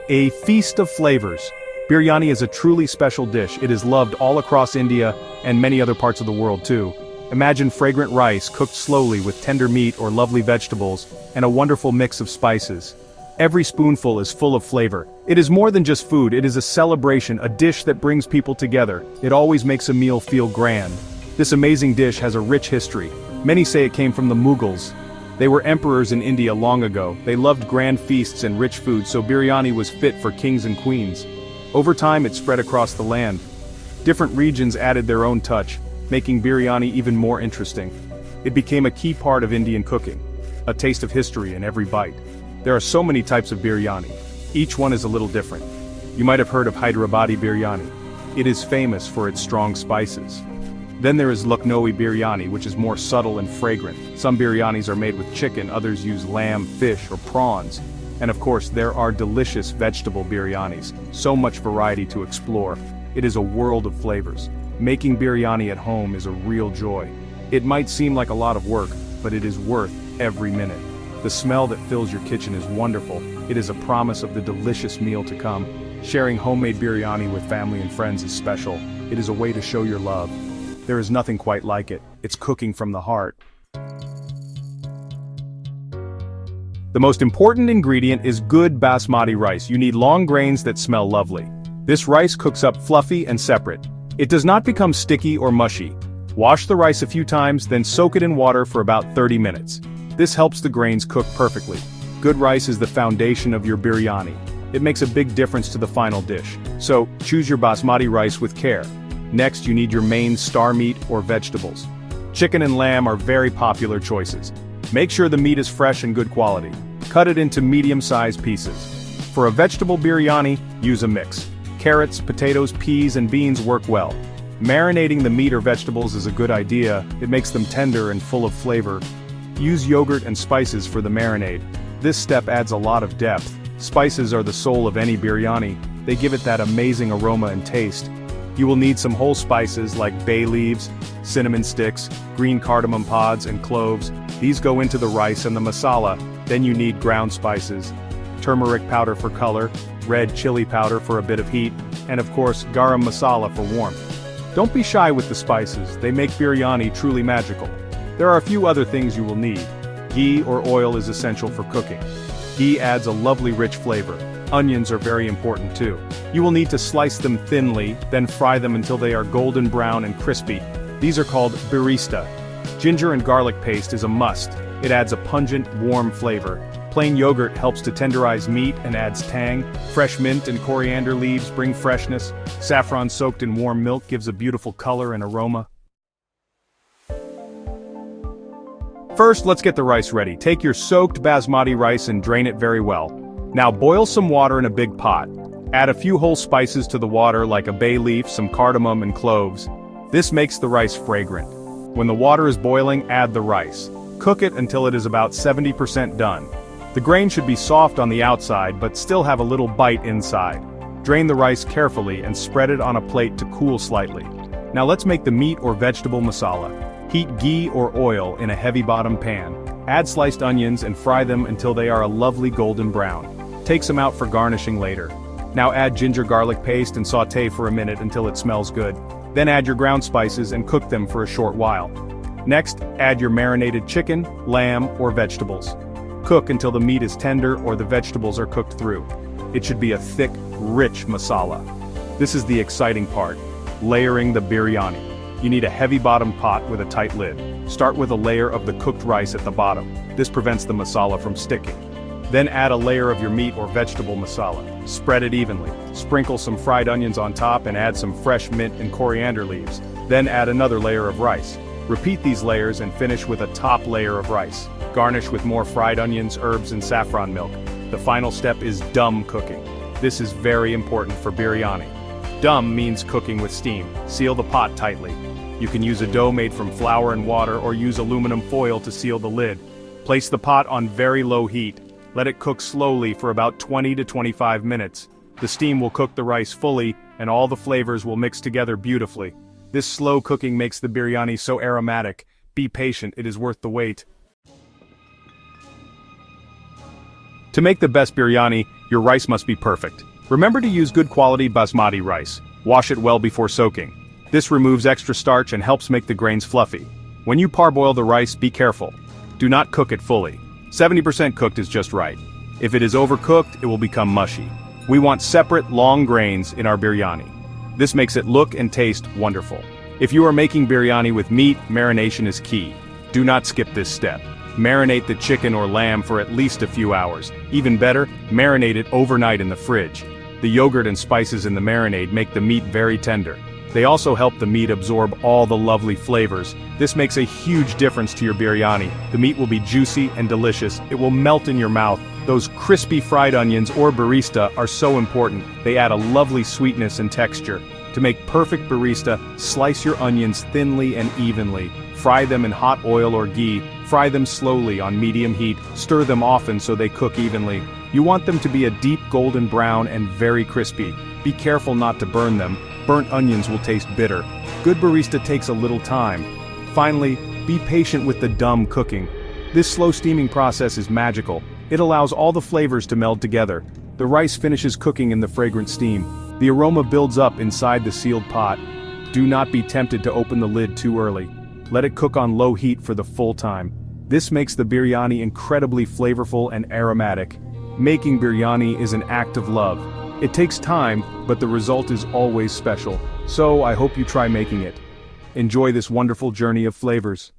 A feast of flavors. Biryani is a truly special dish. It is loved all across India and many other parts of the world too. Imagine fragrant rice cooked slowly with tender meat or lovely vegetables, and a wonderful mix of spices. Every spoonful is full of flavor. It is more than just food, it is a celebration, a dish that brings people together. It always makes a meal feel grand. This amazing dish has a rich history. Many say it came from the Mughals. They were emperors in India long ago. They loved grand feasts and rich food, so biryani was fit for kings and queens. Over time it spread across the land. Different regions added their own touch, making biryani even more interesting. It became a key part of Indian cooking, a taste of history in every bite. There are so many types of biryani. Each one is a little different. You might have heard of Hyderabadi biryani. It is famous for its strong spices. Then there is Lucknowi biryani, which is more subtle and fragrant. Some biryanis are made with chicken, others use lamb, fish, or prawns. And of course, there are delicious vegetable biryanis. So much variety to explore. It is a world of flavors. Making biryani at home is a real joy. It might seem like a lot of work, but it is worth every minute. The smell that fills your kitchen is wonderful. It is a promise of the delicious meal to come. Sharing homemade biryani with family and friends is special. It is a way to show your love. There is nothing quite like it. It's cooking from the heart. The most important ingredient is good basmati rice. You need long grains that smell lovely. This rice cooks up fluffy and separate. It does not become sticky or mushy. Wash the rice a few times, then soak it in water for about 30 minutes. This helps the grains cook perfectly. Good rice is the foundation of your biryani. It makes a big difference to the final dish. So, choose your basmati rice with care. Next, you need your main star meat or vegetables. Chicken and lamb are very popular choices. Make sure the meat is fresh and good quality. Cut it into medium-sized pieces. For a vegetable biryani, use a mix. Carrots, potatoes, peas, and beans work well. Marinating the meat or vegetables is a good idea. It makes them tender and full of flavor. Use yogurt and spices for the marinade. This step adds a lot of depth. Spices are the soul of any biryani. They give it that amazing aroma and taste. You will need some whole spices like bay leaves, cinnamon sticks, green cardamom pods, and cloves. These go into the rice and the masala. Then you need ground spices, turmeric powder for color, red chili powder for a bit of heat, and of course garam masala for warmth. Don't be shy with the spices, they make biryani truly magical. There are a few other things you will need. Ghee or oil is essential for cooking. Ghee adds a lovely rich flavor. Onions are very important too. You will need to slice them thinly, then fry them until they are golden brown and crispy. These are called birista. Ginger and garlic paste is a must. It adds a pungent, warm flavor. Plain yogurt helps to tenderize meat and adds tang. Fresh mint and coriander leaves bring freshness. Saffron soaked in warm milk gives a beautiful color and aroma. First, let's get the rice ready. Take your soaked basmati rice and drain it very well. Now boil some water in a big pot. Add a few whole spices to the water like a bay leaf, some cardamom and cloves. This makes the rice fragrant. When the water is boiling, add the rice. Cook it until it is about 70% done. The grain should be soft on the outside but still have a little bite inside. Drain the rice carefully and spread it on a plate to cool slightly. Now let's make the meat or vegetable masala. Heat ghee or oil in a heavy bottom pan. Add sliced onions and fry them until they are a lovely golden brown. Take some out for garnishing later. Now add ginger garlic paste and sauté for a minute until it smells good. Then add your ground spices and cook them for a short while. Next, add your marinated chicken, lamb, or vegetables. Cook until the meat is tender or the vegetables are cooked through. It should be a thick, rich masala. This is the exciting part, layering the biryani. You need a heavy bottom pot with a tight lid. Start with a layer of the cooked rice at the bottom. This prevents the masala from sticking. Then add a layer of your meat or vegetable masala. Spread it evenly. Sprinkle some fried onions on top and add some fresh mint and coriander leaves. Then add another layer of rice. Repeat these layers and finish with a top layer of rice. Garnish with more fried onions, herbs, and saffron milk. The final step is dum cooking. This is very important for biryani. Dum means cooking with steam. Seal the pot tightly. You can use a dough made from flour and water or use aluminum foil to seal the lid. Place the pot on very low heat. Let it cook slowly for about 20 to 25 minutes. The steam will cook the rice fully, and all the flavors will mix together beautifully. This slow cooking makes the biryani so aromatic. Be patient, it is worth the wait. To make the best biryani, your rice must be perfect. Remember to use good quality basmati rice. Wash it well before soaking. This removes extra starch and helps make the grains fluffy. When you parboil the rice, be careful. Do not cook it fully. 70% cooked is just right. If it is overcooked, it will become mushy. We want separate, long grains in our biryani. This makes it look and taste wonderful. If you are making biryani with meat, marination is key. Do not skip this step. Marinate the chicken or lamb for at least a few hours. Even better, marinate it overnight in the fridge. The yogurt and spices in the marinade make the meat very tender. They also help the meat absorb all the lovely flavors. This makes a huge difference to your biryani. The meat will be juicy and delicious. It will melt in your mouth. Those crispy fried onions or barista are so important. They add a lovely sweetness and texture. To make perfect barista, slice your onions thinly and evenly. Fry them in hot oil or ghee. Fry them slowly on medium heat. Stir them often so they cook evenly. You want them to be a deep golden brown and very crispy. Be careful not to burn them. Burnt onions will taste bitter. Good barista takes a little time. Finally, be patient with the dum cooking. This slow steaming process is magical. It allows all the flavors to meld together. The rice finishes cooking in the fragrant steam. The aroma builds up inside the sealed pot. Do not be tempted to open the lid too early. Let it cook on low heat for the full time. This makes the biryani incredibly flavorful and aromatic. Making biryani is an act of love. It takes time, but the result is always special. So I hope you try making it. Enjoy this wonderful journey of flavors.